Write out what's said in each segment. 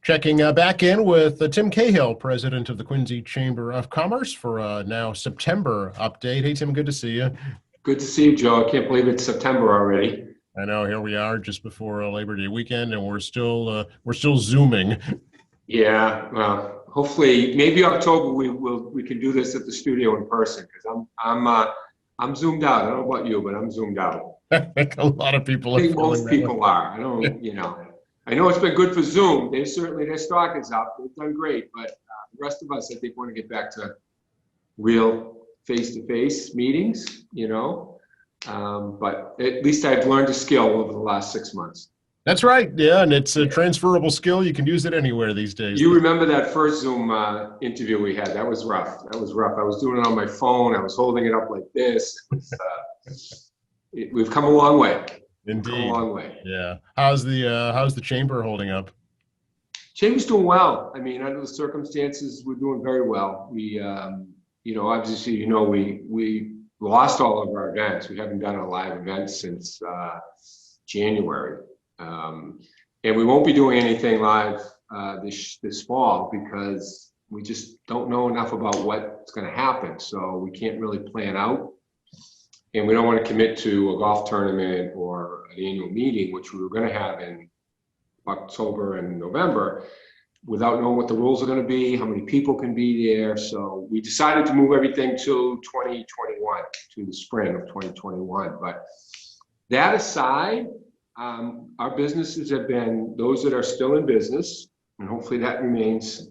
Checking back in with Tim Cahill, president of the Quincy Chamber of Commerce, for now September update. Hey, Tim, good to see you. Good to see you, Joe. I can't believe it's September already. I know, here we are just before Labor Day weekend, and we're still zooming. Yeah, well, hopefully, maybe October we can do this at the studio in person because I'm zoomed out. I don't know about you, but I'm zoomed out. I think a lot of people I are think feeling most that way. people are. I know it's been good for Zoom. Their stock is up. They've done great, but the rest of us, I think, want to get back to real face-to-face meetings. But at least I've learned a skill over the last 6 months. That's right. Yeah, and it's a transferable skill. You can use it anywhere these days. You remember that first Zoom interview we had? That was rough. I was doing it on my phone. I was holding it up like this. We've come a long way. Indeed. Come a long way. Yeah. How's the chamber holding up? Chamber's doing well. I mean, under the circumstances, we're doing very well. We, obviously, we lost all of our events. We haven't done a live event since January. And we won't be doing anything live this fall because we just don't know enough about what's going to happen. So we can't really plan out. And we don't want to commit to a golf tournament or an annual meeting, which we were going to have in October and November, without knowing what the rules are going to be, how many people can be there. So we decided to move everything to 2021, to the spring of 2021. But that aside, our businesses have been, those that are still in business, and hopefully that remains,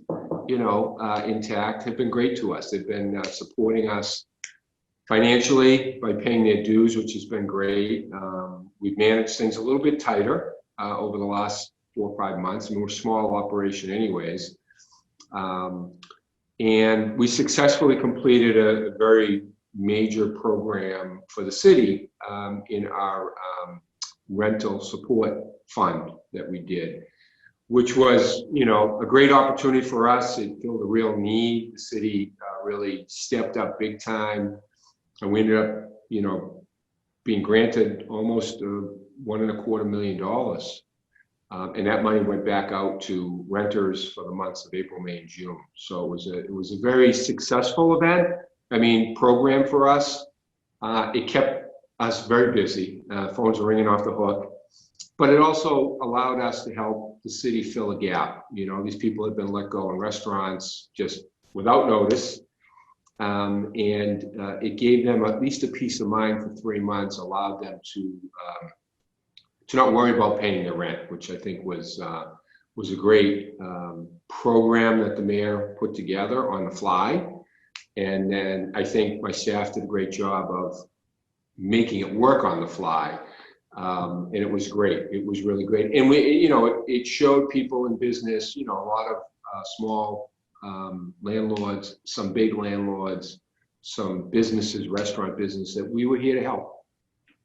intact, have been great to us. They've been supporting us financially by paying their dues, which has been great. We've managed things a little bit tighter over the last 4 or 5 months. I mean, we're a small operation anyways. And we successfully completed a very major program for the city in our rental support fund that we did, which was, a great opportunity for us. It filled a real need. The city really stepped up big time. And we ended up, being granted almost $1.25 million. And that money went back out to renters for the months of April, May, and June. So it was a very successful program for us. It kept us very busy. Phones were ringing off the hook. But it also allowed us to help the city fill a gap. These people have been let go in restaurants just without notice. And it gave them at least a peace of mind for 3 months, allowed them to not worry about paying their rent, which I think was a great program that the mayor put together on the fly. And then I think my staff did a great job of making it work on the fly. And it was great. It was really great. And it showed people in business, a lot of small landlords, some big landlords, some businesses, restaurant business, that we were here to help.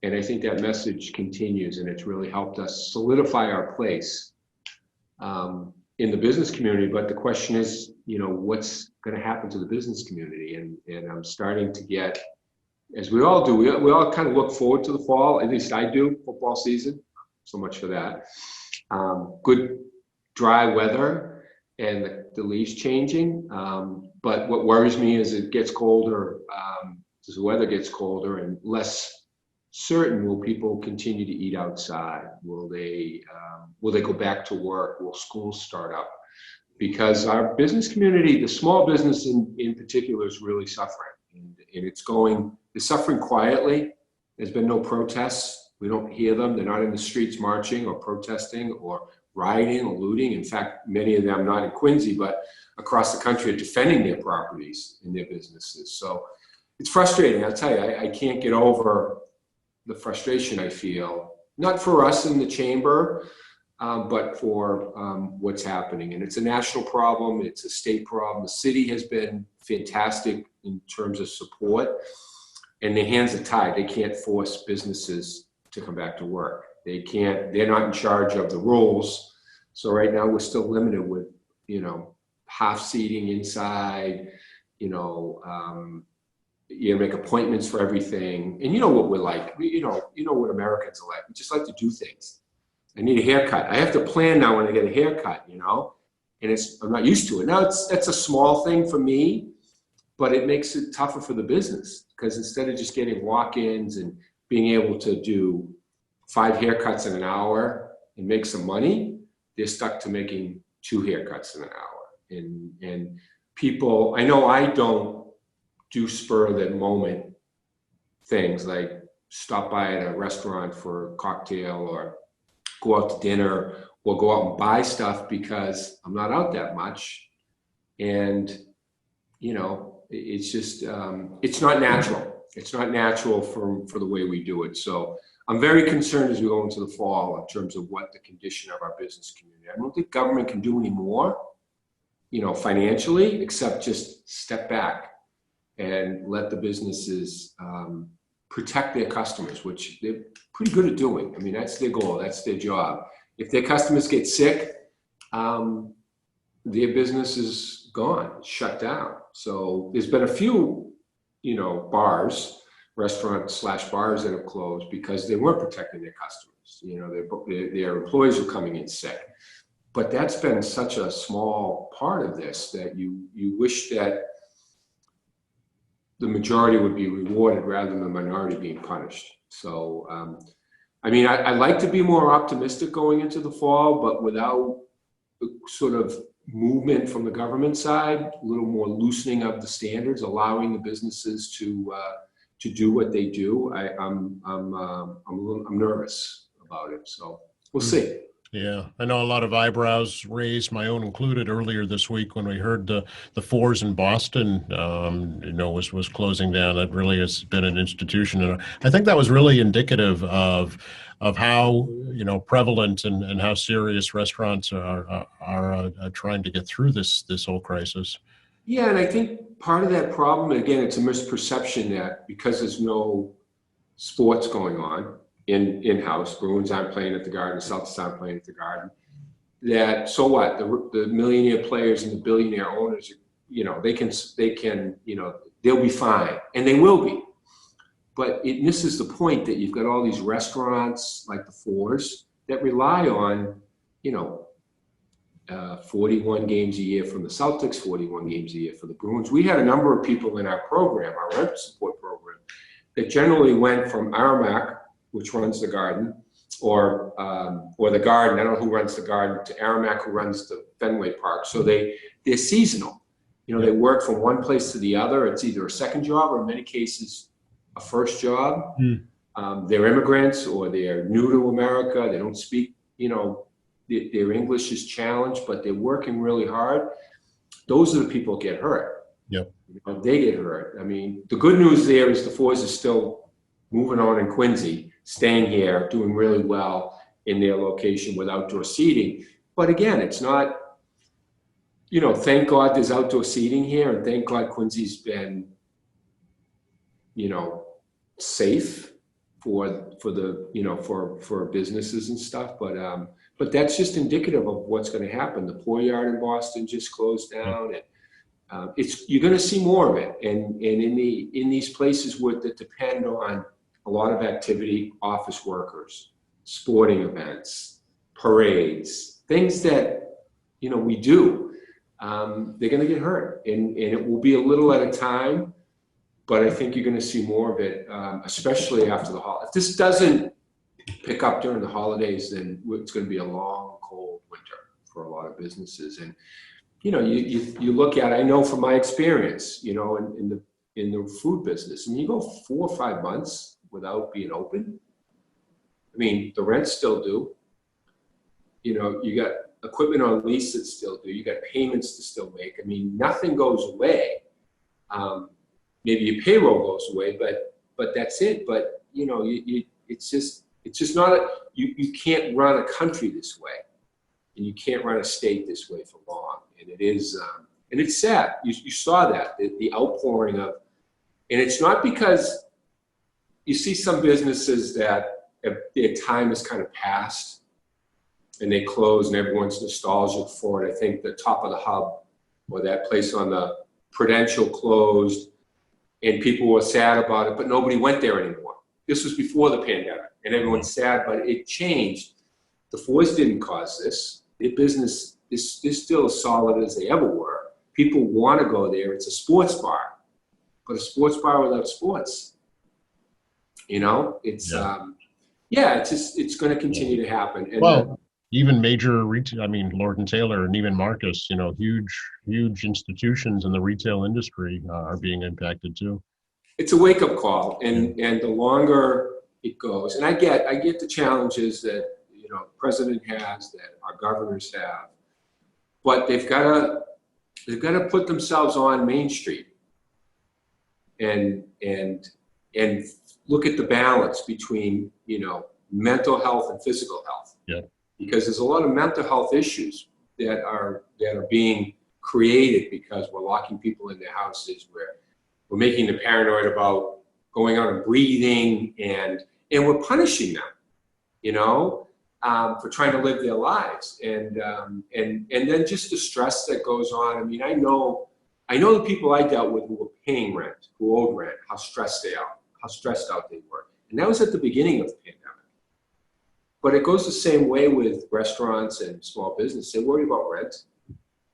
And I think that message continues, and it's really helped us solidify our place in the business community. But the question is, what's going to happen to the business community? And I'm starting to get, as we all do, we all kind of look forward to the fall. At least I do. Football season, so much for that. Good dry weather and the leaves changing. But what worries me is it gets colder, as the weather gets colder, and less certain will people continue to eat outside. Will they go back to work? Will schools start up? Because our business community, the small business in particular, is really suffering. And it's suffering quietly. There's been no protests. We don't hear them. They're not in the streets marching or protesting or rioting or looting. In fact, many of them, not in Quincy, but across the country, are defending their properties and their businesses. So it's frustrating. I'll tell you, I can't get over the frustration I feel, not for us in the chamber, but for what's happening. And it's a national problem. It's a state problem. The city has been fantastic in terms of support, and their hands are tied. They can't force businesses to come back to work. They're not in charge of the rules. So right now we're still limited with, half seating inside, you make appointments for everything. And you know what we're like. You know what Americans are like. We just like to do things. I need a haircut. I have to plan now when I get a haircut, and I'm not used to it. Now that's a small thing for me, but it makes it tougher for the business, because instead of just getting walk-ins and being able to do 5 haircuts in an hour and make some money, they're stuck to making 2 haircuts in an hour. And people, I know I don't do spur of the moment things like stop by at a restaurant for a cocktail or go out to dinner or go out and buy stuff, because I'm not out that much. And, you know, it's just, it's not natural. It's not natural for the way we do it. So I'm very concerned as we go into the fall in terms of what the condition of our business community. I don't think government can do any more, you know, financially, except just step back and let the businesses protect their customers, which they're pretty good at doing. I mean, that's their goal, that's their job. If their customers get sick, their business is gone, shut down. So there's been a few, you know, restaurants / bars that have closed because they weren't protecting their customers. You know, their employees were coming in sick. But that's been such a small part of this that you wish that the majority would be rewarded rather than the minority being punished. So, I mean, I like to be more optimistic going into the fall, but without the sort of movement from the government side, a little more loosening of the standards, allowing the businesses to do what they do. I'm nervous about it. So we'll see. Yeah, I know a lot of eyebrows raised, my own included, earlier this week when we heard the Fours in Boston, you know, was closing down. That really has been an institution, and I think that was really indicative of how, you know, prevalent and how serious restaurants are trying to get through this whole crisis. Yeah, and I think part of that problem, again, it's a misperception that because there's no sports going on in-house, Bruins aren't playing at the Garden, Celtics aren't playing at the Garden, that so what? The millionaire players and the billionaire owners, you know, they can, you know, they'll be fine, and they will be. But it misses the point that you've got all these restaurants like the Fours that rely on, you know, 41 games a year from the Celtics, 41 games a year for the Bruins. We had a number of people in our program, our rental support program, that generally went from Aramac, which runs the Garden, or the Garden, I don't know who runs the Garden, to Aramac, who runs the Fenway Park. So they're seasonal. You know, they work from one place to the other. It's either a second job or in many cases a first job. They're immigrants or they're new to America. They don't speak, you know, their English is challenged, but they're working really hard. Those are the people that get hurt. Yep. You know, they get hurt. I mean, the good news there is the Fours are still moving on in Quincy, staying here, doing really well in their location with outdoor seating. But again, it's not, you know, thank God there's outdoor seating here, and thank God Quincy's been, you know, safe for the, you know, for businesses and stuff. But that's just indicative of what's going to happen. The Poor Yard in Boston just closed down, and you're going to see more of it. And in these places that depend on a lot of activity, office workers, sporting events, parades, things that, you know, we do, they're going to get hurt, and it will be a little at a time, but I think you're going to see more of it, especially after the holidays. If this doesn't pick up during the holidays, then it's going to be a long, cold winter for a lot of businesses. And, you know, you look at, I know from my experience, you know, in the food business, and you go 4 or 5 months without being open. I mean, the rents still due. You know, you got equipment on lease that still due. You got payments to still make. I mean, nothing goes away. Maybe your payroll goes away, but that's it. But you know, it's just not you can't run a country this way, and you can't run a state this way for long. And it is, and it's sad. You saw that the outpouring of, and it's not because. You see some businesses that their time has kind of passed and they close and everyone's nostalgic for it. I think the Top of the Hub or that place on the Prudential closed and people were sad about it, but nobody went there anymore. This was before the pandemic and everyone's sad, but it changed. The Fours didn't cause this. Their is still as solid as they ever were. People want to go there. It's a sports bar, but a sports bar without sports. It's Yeah. it's going to continue to happen. And Well, even major retail, I mean, Lord and Taylor and even Marcus, huge institutions in the retail industry are being impacted too. it's a wake-up call, and the longer it goes, and I get the challenges that the president has, that our governors have, but they've got to put themselves on Main Street and look at the balance between mental health and physical health. Yeah. Because there's a lot of mental health issues that are being created because we're locking people in their houses, we're making them paranoid about going out and breathing, and we're punishing them, for trying to live their lives, and then just the stress that goes on. I mean, I know the people I dealt with who were paying rent, who owed rent, how stressed out they were, and that was at the beginning of the pandemic. But it goes the same way with restaurants and small business. They worry about rent.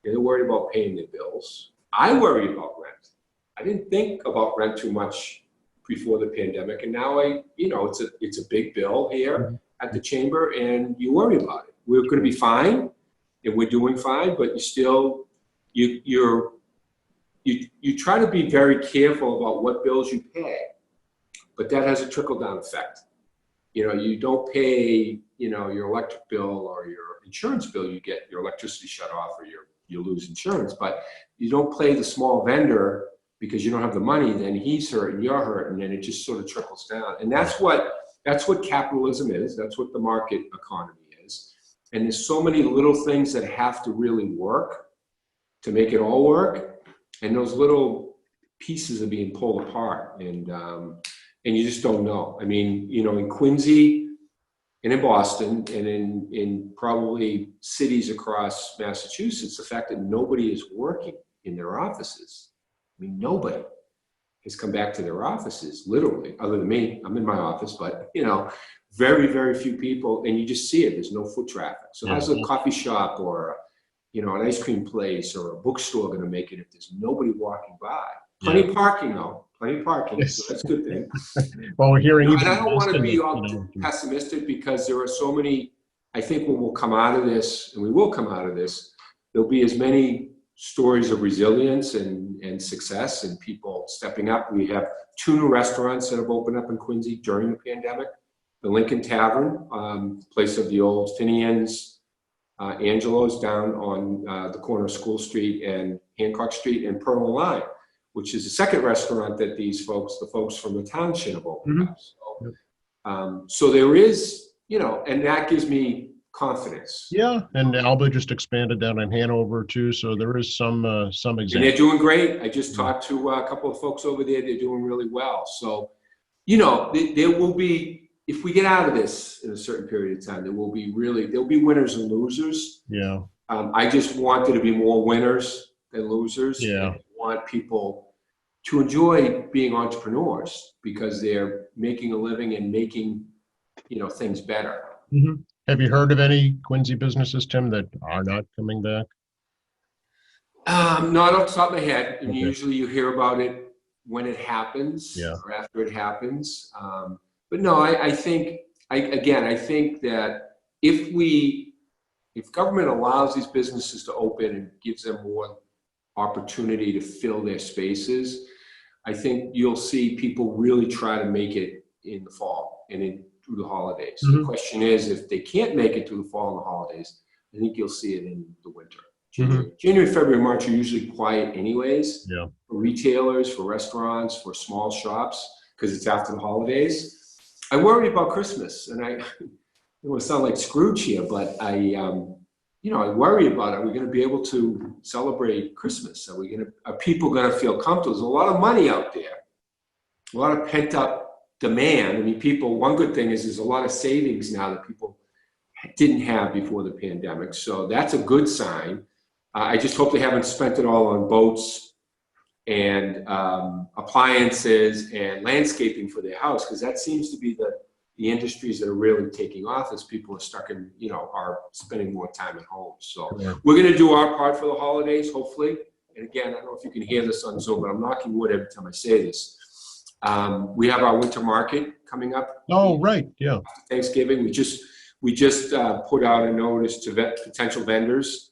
They're worried about paying their bills. I worry about rent. I didn't think about rent too much before the pandemic, and now it's a big bill here at the chamber, and you worry about it. We're going to be fine, and we're doing fine, but you try to be very careful about what bills you pay, but that has a trickle-down effect. You don't pay, your electric bill or your insurance bill, you get your electricity shut off, or you lose insurance, but you don't pay the small vendor because you don't have the money, then he's hurting, you're hurting, and it just sort of trickles down. And that's what capitalism is. That's what the market economy is. And there's so many little things that have to really work to make it all work. And those little pieces are being pulled apart, and you just don't know. I mean, in Quincy and in Boston and in probably cities across Massachusetts, the fact that nobody is working in their offices. I mean, nobody has come back to their offices, literally, other than me. I'm in my office, but very, very few people, and you just see it. There's no foot traffic. So how's a coffee shop or an ice cream place or a bookstore going to make it if there's nobody walking by? Plenty of parking, though. Plenty of parking, yes. So that's a good thing. Well, we're hearing. And I don't want to be all pessimistic, because there are so many. I think when we'll come out of this, and we will come out of this, there'll be as many stories of resilience and success and people stepping up. We have 2 new restaurants that have opened up in Quincy during the pandemic. The Lincoln Tavern, place of the old Finian's, Angelo's down on the corner of School Street and Hancock Street, and Pearl and Lime, which is the second restaurant that the folks from the township have opened up. So there is, and that gives me confidence. Yeah, and Alba just expanded down in Hanover too, so there is some examples. And they're doing great. I just talked to a couple of folks over there. They're doing really well. So, there will be, if we get out of this in a certain period of time, there'll be winners and losers. Yeah. I just want there to be more winners than losers. Yeah. I want people to enjoy being entrepreneurs because they're making a living and making, things better. Mm-hmm. Have you heard of any Quincy businesses, Tim, that are not coming back? Not off the top of my head. And usually you hear about it when it happens or after it happens. But no, I think that if government allows these businesses to open and gives them more opportunity to fill their spaces, I think you'll see people really try to make it in the fall and through the holidays. Mm-hmm. The question is, if they can't make it through the fall and the holidays, I think you'll see it in the winter. January, February, March are usually quiet anyways. Yeah. For retailers, for restaurants, for small shops, because it's after the holidays. I worry about Christmas, and I don't want to sound like Scrooge here, but I worry about, are we going to be able to celebrate Christmas? Are people going to feel comfortable? There's a lot of money out there, a lot of pent up demand. I mean, one good thing is there's a lot of savings now that people didn't have before the pandemic. So that's a good sign. I just hope they haven't spent it all on boats and appliances and landscaping for their house, because that seems to be the industries that are really taking off as people are stuck in, are spending more time at home. So we're going to do our part for the holidays, hopefully. And again, I don't know if you can hear this on Zoom, but I'm knocking wood every time I say this. We have our winter market coming up. Oh, right. Yeah. After Thanksgiving. We just put out a notice to potential vendors.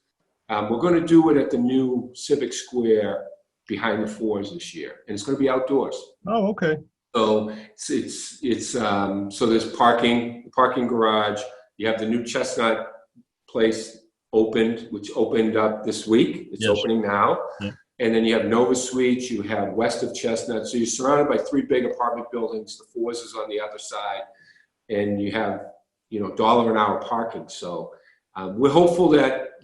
We're going to do it at the new Civic Square behind the Fours this year, and it's going to be outdoors. Oh, okay. So so there's parking garage. You have the new Chestnut place which opened up this week. It's opening now. Yeah. And then you have Nova Suites, you have west of Chestnut. So you're surrounded by 3 big apartment buildings. The Fours is on the other side. And you have, $1 an hour parking. So we're hopeful that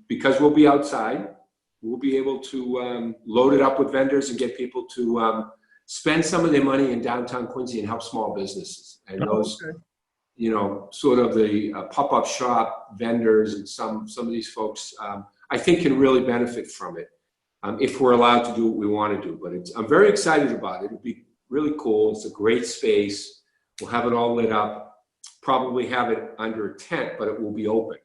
because we'll be outside, we'll be able to load it up with vendors and get people to spend some of their money in downtown Quincy and help small businesses. And those, sort of the pop-up shop vendors and some of these folks, I think can really benefit from it if we're allowed to do what we want to do. But I'm very excited about it. It'll be really cool. It's a great space. We'll have it all lit up. Probably have it under a tent, but it will be open.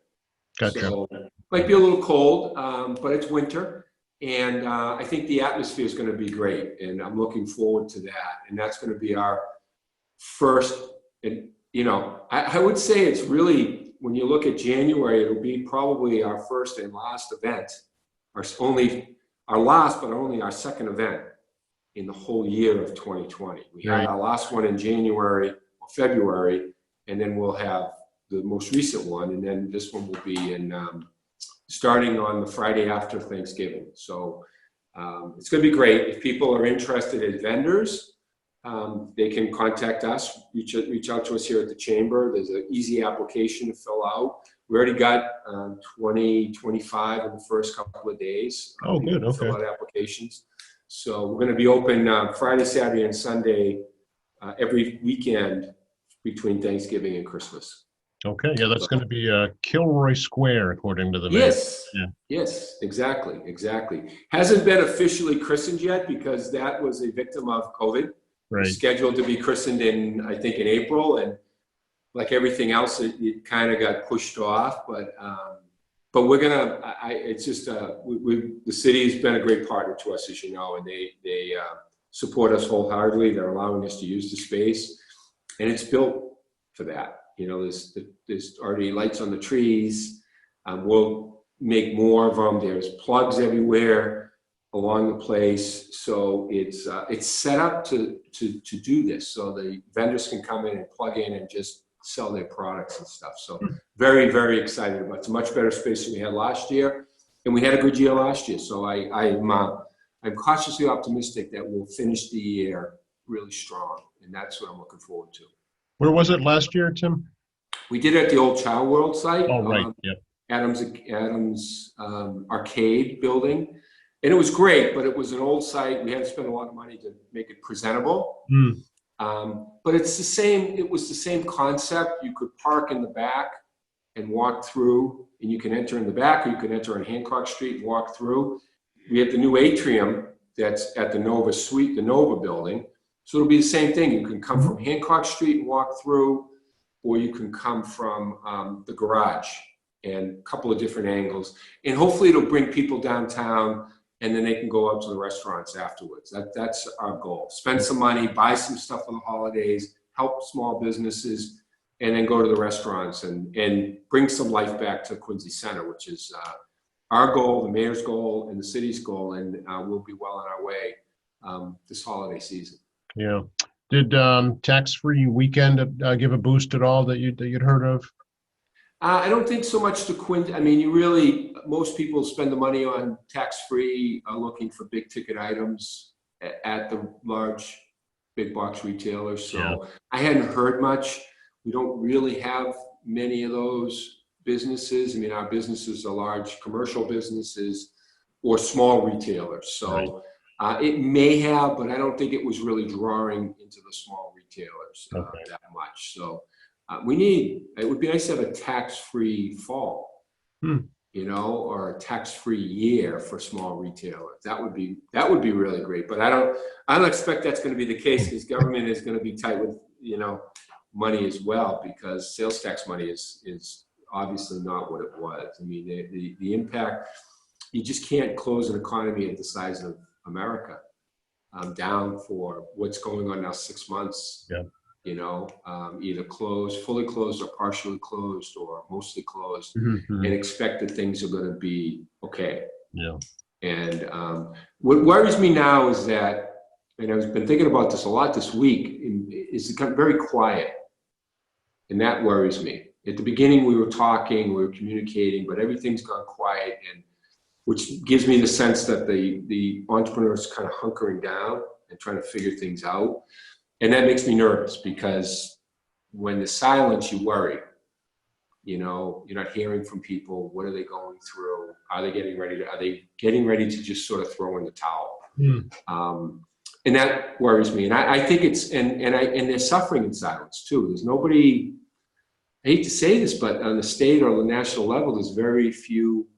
Gotcha. So it might be a little cold, but it's winter. And I think the atmosphere is going to be great. And I'm looking forward to that. And that's going to be our first, and I would say it's really, when you look at January, it'll be probably our first and last event, our last, but only our second event in the whole year of 2020. We had our last one in January or February, and then we'll have the most recent one, and then this one will be in starting on the Friday after Thanksgiving. So it's going to be great. If people are interested as vendors, they can contact us, reach out to us here at the Chamber. There's an easy application to fill out. We already got 25 in the first couple of days. Oh, good. Okay. Fill out applications. So we're going to be open Friday, Saturday, and Sunday every weekend between Thanksgiving and Christmas. Okay. Yeah, that's going to be Kilroy Square, according to the map. Yes. Yeah. Yes, exactly. Hasn't been officially christened yet because that was a victim of COVID. Right. Scheduled to be christened in April, and like everything else, it kind of got pushed off. But we're gonna. It's just the city has been a great partner to us, as you know, and they support us wholeheartedly. They're allowing us to use the space, and it's built for that. There's already lights on the trees. We'll make more of them. There's plugs everywhere along the place, so it's set up to do this, so the vendors can come in and plug in and just sell their products and stuff. So very, very excited about it. It's a much better space than we had last year, and we had a good year last year. So I'm cautiously optimistic that we'll finish the year really strong, and that's what I'm looking forward to. Where was it last year, Tim? We did it at the old Chow World site. Oh, right. Yeah. Adams Arcade building. And it was great, but it was an old site. We had to spend a lot of money to make it presentable. But it was the same concept. You could park in the back and walk through, and you can enter in the back, or you can enter on Hancock Street and walk through. We have the new atrium that's at the Nova Suite, the Nova building. So it'll be the same thing. You can come from Hancock Street and walk through, or you can come from the garage, and a couple of different angles. And hopefully it'll bring people downtown, and then they can go out to the restaurants afterwards. That's our goal. Spend some money, buy some stuff for the holidays, help small businesses, and then go to the restaurants and bring some life back to Quincy Center, which is our goal, the mayor's goal, and the city's goal, and we'll be well on our way this holiday season. Yeah. Did tax-free weekend give a boost at all that you'd heard of? I don't think so much to Quincy. I mean, most people spend the money on tax-free, looking for big ticket items at the large big box retailers. So I hadn't heard much. We don't really have many of those businesses. I mean, our businesses are large commercial businesses or small retailers. So it may have, but I don't think it was really drawing into the small retailers that much. So it would be nice to have a tax-free fall, or a tax-free year for small retailers. That would be really great. But I don't expect that's going to be the case, because government is going to be tight with money as well, because sales tax money is obviously not what it was. I mean, the impact, you just can't close an economy at the size of America down for what's going on now 6 months. Yeah. Either closed, fully closed, or partially closed, or mostly closed, Mm-hmm. and expect that things are going to be okay. Yeah. And what worries me now is that, and I've been thinking about this a lot this week, is it got very quiet, and that worries me. At the beginning, we were talking, we were communicating, but everything's gone quiet, and which gives me the sense that the entrepreneurs kind of hunkering down and trying to figure things out. And that makes me nervous, because when there's silence, you worry. You're not hearing from people. What are they going through? Are they getting ready to just sort of throw in the towel? And that worries me. And I think it's, and they're suffering in silence too. There's nobody, I hate to say this, but on the state or the national level, there's very few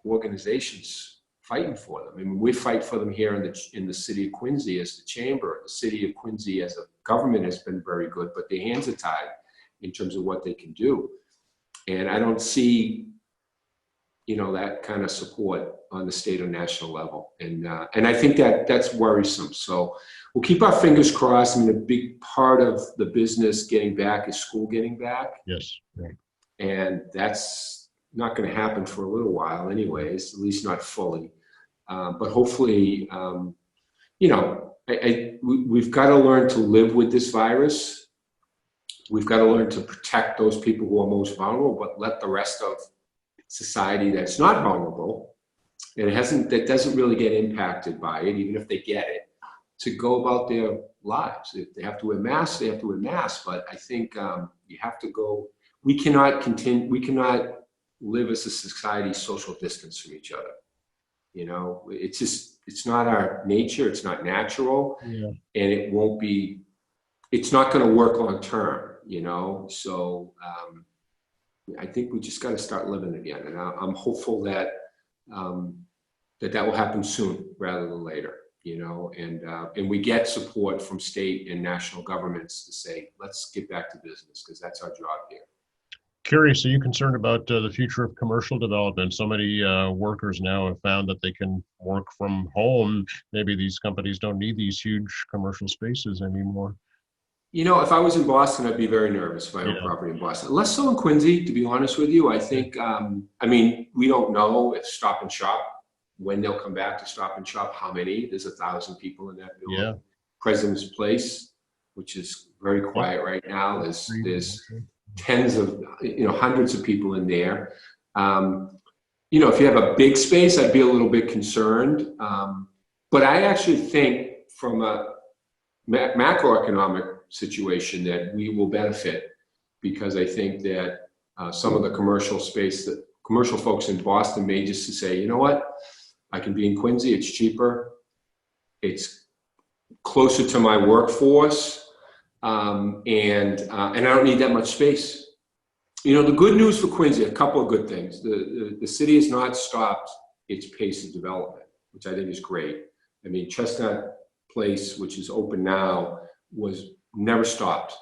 organizations fighting for them. I mean, we fight for them here in the city of Quincy as the chamber. The city of Quincy as a government has been very good, but their hands are tied in terms of what they can do. And I don't see, that kind of support on the state or national level. And I think that's worrisome. So we'll keep our fingers crossed. I mean, a big part of the business getting back is school getting back. Yes. Right. And that's not going to happen for a little while anyways, at least not fully. But hopefully, we've got to learn to live with this virus. We've got to learn to protect those people who are most vulnerable, but let the rest of society that's not vulnerable, and that doesn't really get impacted by it, even if they get it, to go about their lives. If they have to wear masks, they have to wear masks. But I think you have to go. We cannot live as a society social distance from each other. It's not our nature. It's not natural. Yeah. And it's not going to work long term, So I think we just got to start living again. And I'm hopeful that that will happen soon rather than later, and we get support from state and national governments to say, let's get back to business, because that's our job here. Curious, are you concerned about the future of commercial development? So many workers now have found that they can work from home. Maybe these companies don't need these huge commercial spaces anymore. If I was in Boston, I'd be very nervous if I owned property in Boston. Less so in Quincy, to be honest with you. I think, we don't know if Stop and Shop, when they'll come back to Stop and Shop, how many. There's 1,000 people in that building. Yeah. President's Place, which is very quiet right now. There's tens of, hundreds of people in there. If you have a big space, I'd be a little bit concerned. But I actually think from a macroeconomic situation that we will benefit, because I think that some of the commercial space, that commercial folks in Boston may just say, you know what, I can be in Quincy, it's cheaper, it's closer to my workforce, and I don't need that much space. The good news for Quincy, a couple of good things. The city has not stopped its pace of development, which I think is great. I mean, Chestnut Place, which is open now, was never stopped.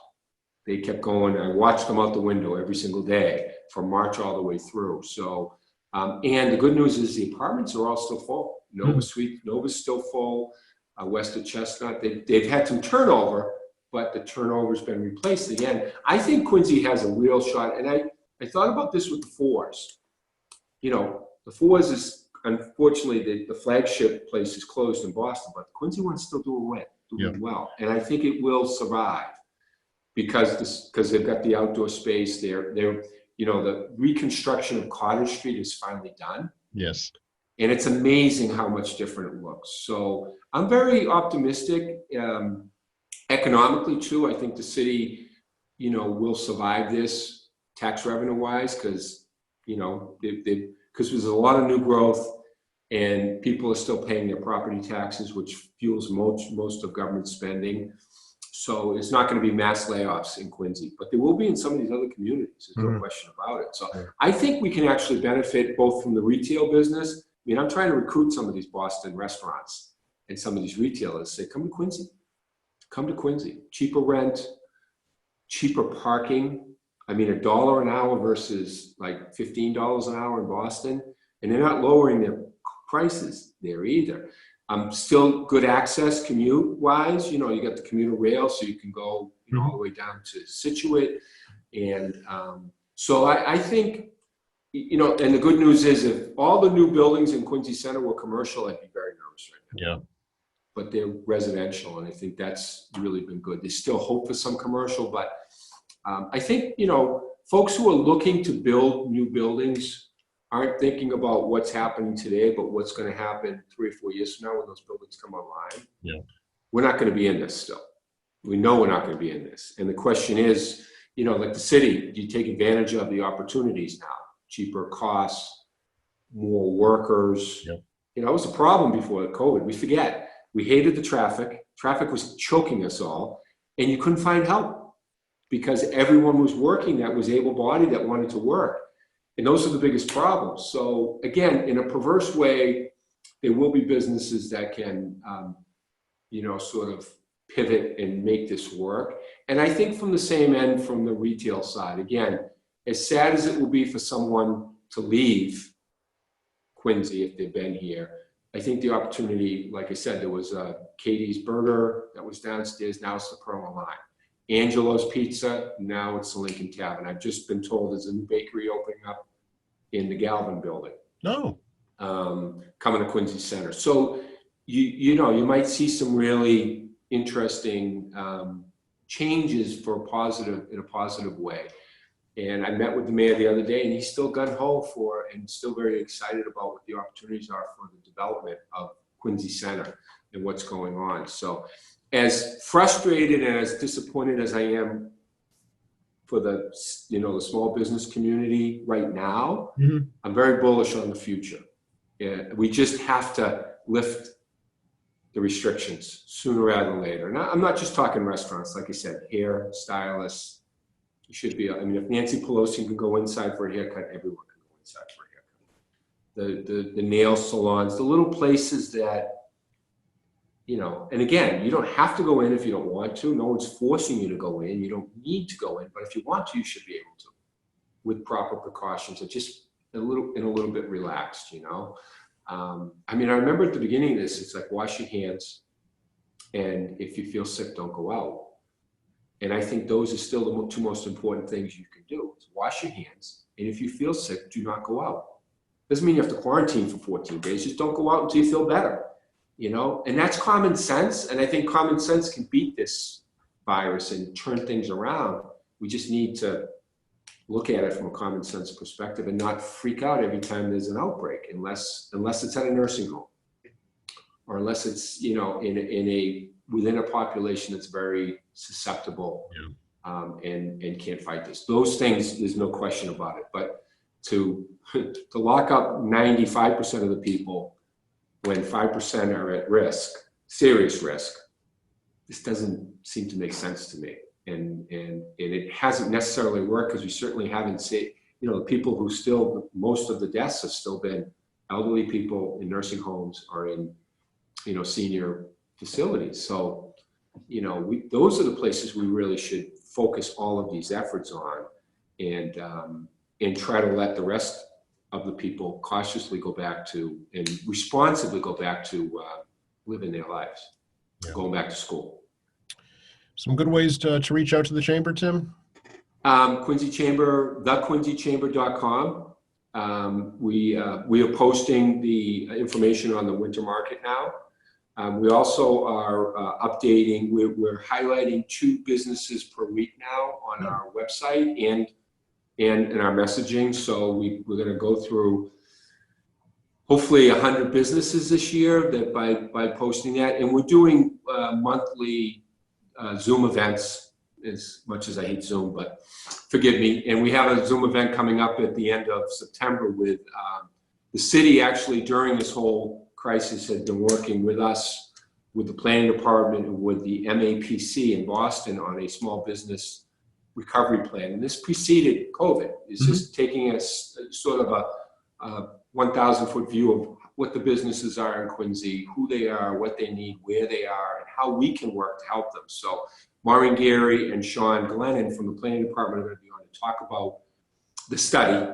They kept going. I watched them out the window every single day from March all the way through. So, and the good news is the apartments are all still full. Nova's still full. West of Chestnut, they've had some turnover, but the turnover's been replaced again. I think Quincy has a real shot, and I thought about this with the Fours. The Fours is, unfortunately, the flagship place is closed in Boston, but the Quincy one's still doing well. And I think it will survive because they've got the outdoor space. The reconstruction of Cottage Street is finally done. Yes. And it's amazing how much different it looks. So I'm very optimistic. Economically too, I think the city, will survive this tax revenue wise, because there's a lot of new growth and people are still paying their property taxes, which fuels most of government spending. So it's not going to be mass layoffs in Quincy, but there will be in some of these other communities. There's no question about it. So I think we can actually benefit both from the retail business. I mean, I'm trying to recruit some of these Boston restaurants and some of these retailers, say, come to Quincy. come to Quincy. Cheaper rent, cheaper parking. I mean, $1 an hour versus like $15 an hour in Boston. And they're not lowering their prices there either. Still good access commute-wise. You know, you got the commuter rail, so you can go all the way down to Situate. And so I think, you know, and the good news is if all the new buildings in Quincy Center were commercial, I'd be very nervous right now. Yeah. But they're residential, and I think that's really been good. There's still hope for some commercial, but I think, you know, folks who are looking to build new buildings aren't thinking about what's happening today, but what's going to happen 3 or 4 years from now when those buildings come online. Yeah. We're not going to be in this still. We know we're not going to be in this. And the question is, you know, like the city, do you take advantage of the opportunities now? Cheaper costs, more workers. Yep. You know, it was a problem before COVID. We forget. We hated the traffic. Traffic was choking us all, and you couldn't find help because everyone was working that was able-bodied that wanted to work. And those are the biggest problems. So again, in a perverse way, there will be businesses that can, you know, sort of pivot and make this work. And I think from the same end, from the retail side, again, as sad as it will be for someone to leave Quincy if they've been here, I think the opportunity, like I said, there was Katie's Burger that was downstairs, now it's the Pearl Line. Angelo's Pizza, now it's the Lincoln Tavern. I've just been told there's a new bakery opening up in the Galvin building. No. Coming to Quincy Center. So, you know, you might see some really interesting changes for in a positive way. And I met with the mayor the other day, and he's still gung-ho for and still very excited about what the opportunities are for the development of Quincy Center and what's going on. So as frustrated and as disappointed as I am for the, you know, the small business community right now, I'm very bullish on the future. Yeah, we just have to lift the restrictions sooner rather than later. And I'm not just talking restaurants, like I said, hair, stylists. You should be, I mean, if Nancy Pelosi can go inside for a haircut, everyone can go inside for a haircut. The nail salons, the little places that, you know, and again, you don't have to go in if you don't want to. No one's forcing you to go in. You don't need to go in, but if you want to, you should be able to, with proper precautions, and just a little bit relaxed, you know. I mean, I remember at the beginning of this, it's like wash your hands, and if you feel sick, don't go out. And I think those are still the two most important things you can do. Is wash your hands, and if you feel sick, do not go out. Doesn't mean you have to quarantine for 14 days. Just don't go out until you feel better, you know? And that's common sense, and I think common sense can beat this virus and turn things around. We just need to look at it from a common sense perspective and not freak out every time there's an outbreak, unless it's at a nursing home, or unless it's, you know, within a population that's very susceptible, and can't fight this. Those things, there's no question about it. But to lock up 95% of the people when 5% are at risk, serious risk, this doesn't seem to make sense to me. And it hasn't necessarily worked, because we certainly haven't seen, you know, the people who still, most of the deaths have still been elderly people in nursing homes or in, you know, senior facilities. So, you know, those are the places we really should focus all of these efforts on, and try to let the rest of the people cautiously go back to, and responsibly go back to living their lives, going back to school. Some good ways to reach out to the chamber, Tim? Quincy Chamber, thequincychamber.com. We are posting the information on the winter market now. We also are updating, we're highlighting 2 businesses per week now on our website and in our messaging. So we're going to go through hopefully 100 businesses this year that by posting that. And we're doing monthly Zoom events, as much as I hate Zoom, but forgive me. And we have a Zoom event coming up at the end of September with the city. Actually, during this whole crisis, had been working with us, with the planning department, and with the MAPC in Boston on a small business recovery plan. And this preceded COVID. It's just taking us sort of a 1,000-foot view of what the businesses are in Quincy, who they are, what they need, where they are, and how we can work to help them. So Maureen Gary and Sean Glennon from the planning department are going to be on to talk about the study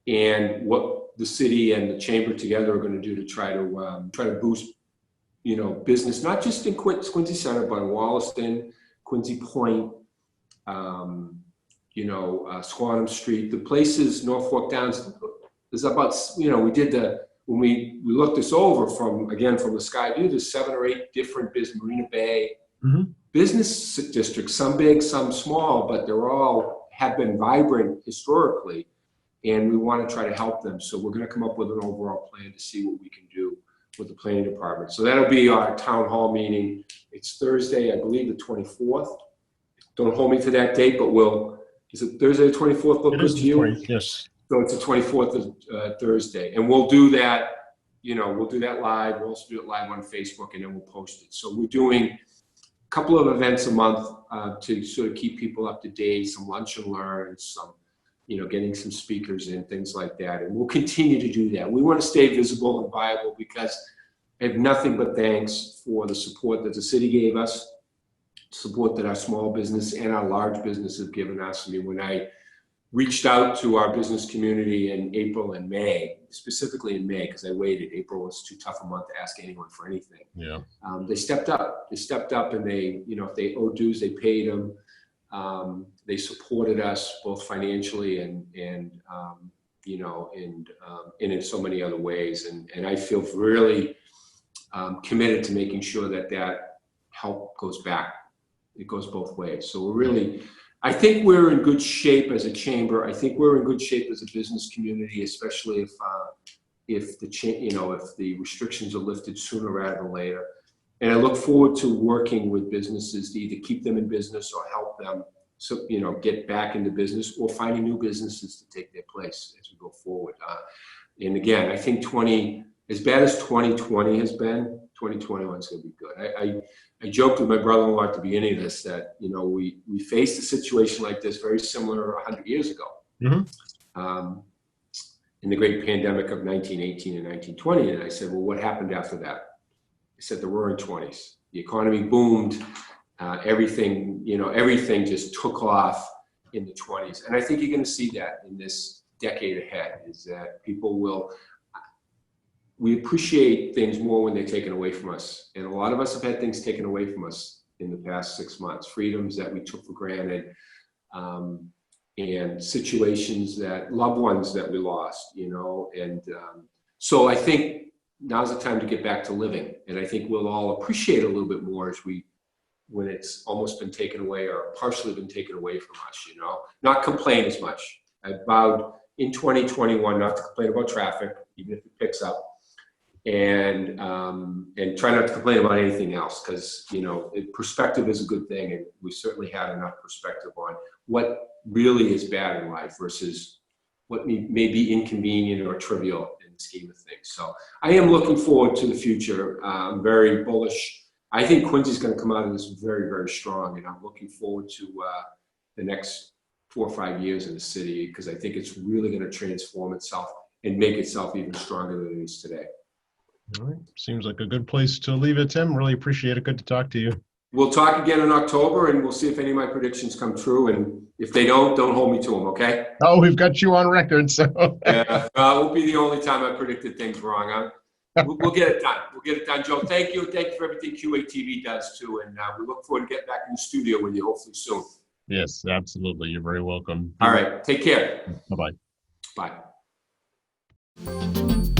and what the city and the chamber together are going to do to try to boost, business, not just in Quincy Center, but in Wollaston, Quincy Point, Squantum Street, the places, Norfolk Downs. There's about, we did when we looked this over from the sky view, there's 7 or 8 different Marina Bay business districts, some big, some small, but they're all have been vibrant historically, and we want to try to help them. So we're going to come up with an overall plan to see what we can do with the planning department. So that'll be our town hall meeting. It's Thursday, I believe, the 24th. Don't hold me to that date, but is it Thursday the 24th? Look good to you? Yes. So it's the 24th of Thursday. And we'll do that, we'll do that live. We'll also do it live on Facebook, and then we'll post it. So we're doing a couple of events a month to sort of keep people up to date, some lunch and learns, some, getting some speakers in, things like that. And we'll continue to do that. We want to stay visible and viable because I have nothing but thanks for the support that the city gave us, support that our small business and our large business have given us. I mean, when I reached out to our business community in April and May, specifically in May, because I waited. April was too tough a month to ask anyone for anything. Yeah. They stepped up. And they, if they owed dues, they paid them. They supported us both financially and in so many other ways. And I feel really committed to making sure that help goes back. It goes both ways. So I think we're in good shape as a chamber. I think we're in good shape as a business community, especially if the restrictions are lifted sooner rather than later. And I look forward to working with businesses to either keep them in business or help them, get back into business, or finding new businesses to take their place as we go forward. And again, I think as bad as 2020 has been, 2021 is going to be good. I joked with my brother-in-law at the beginning of this that, we faced a situation like this very similar 100 years ago. Mm-hmm. In the great pandemic of 1918 and 1920. And I said, well, what happened after that? I said the roaring 20s. The economy boomed. Everything just took off in the 20s. And I think you're going to see that in this decade ahead, is that we appreciate things more when they're taken away from us. And a lot of us have had things taken away from us in the past 6 months, freedoms that we took for granted, and situations loved ones that we lost, so I think now's the time to get back to living. And I think we'll all appreciate it a little bit more when it's almost been taken away or partially been taken away from us, not complain as much. I vowed in 2021 not to complain about traffic, even if it picks up. And try not to complain about anything else, because perspective is a good thing, and we certainly had enough perspective on what really is bad in life versus what may be inconvenient or trivial in the scheme of things. So I am looking forward to the future. I'm very bullish. I think Quincy's going to come out of this very, very strong, and I'm looking forward to the next 4 or 5 years in the city, because I think it's really going to transform itself and make itself even stronger than it is today. All right. Seems like a good place to leave it, Tim. Really appreciate it. Good to talk to you. We'll talk again in October, and we'll see if any of my predictions come true. And if they don't hold me to them, okay? Oh, we've got you on record, so. Yeah, it won't be the only time I predicted things wrong. We'll get it done. We'll get it done, Joe. Thank you. Thank you for everything QATV does, too. And we look forward to getting back in the studio with you hopefully soon. Yes, absolutely. You're very welcome. All right. Take care. Bye-bye. Bye.